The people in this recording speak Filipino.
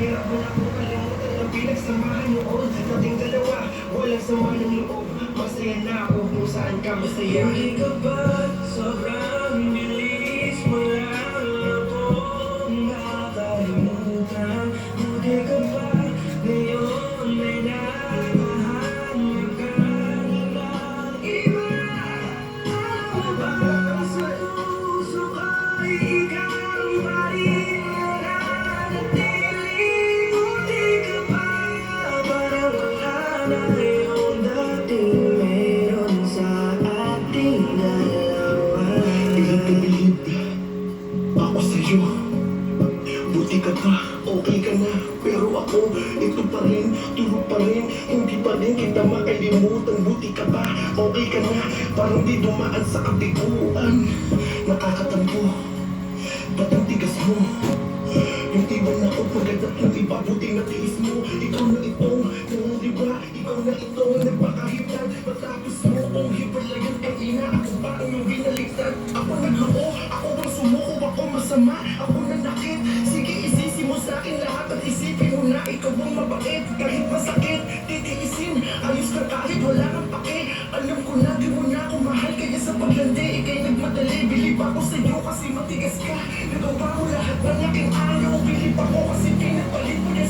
Hirap mo na po kalimutan ang pinagsamahan noon. Nating dalawa, walang sama ng loob. Masaya na ako kung saan ka masaya. Hindi ka ba sobrang bilis mo lang akong nakalimutan? Hindi ka ba ngayon may nahahanap ka na ng iba? Ako ba sa puso ko'y ikaw pa rin nananatili? Hindi ka ba parang wala na yung dating meron sa ating dalawa? Bilib ako sa'yo. Buti ka pa, okay ka na. Pero ako, ito pa rin, tulog pa rin. Hindi pa rin kita makalimutan. Buti ka pa, okay ka na. Parang di dumaan sa kabiguan. Nakakatampo, ba't ang tigas mo? Yung iwan na ako pagkatap ng iba. Buti na tiis mo. Ikaw na itong nangyariba. Ikaw na itong nagpakahitad. Matapos mo kong hipalayan kanina. Ako ba ang iyong binaliktad? Ako nagloko, ako ang sumuko. Ako masama, ako nanakit. Sige, isisi mo sa akin lahat at isipin mo na ikaw ang mabait. Kahit masakit, titiisin. Ayos ka kahit wala kang pake. Alam ko na di mo na ako mahal. Kaya sa paglandi, ikay nagmadali. Bilib ako sa'yo kasi matigas ka. Nagawa mo lahat ng aking ayaw. Bilib ako kasi pinagpalit mo na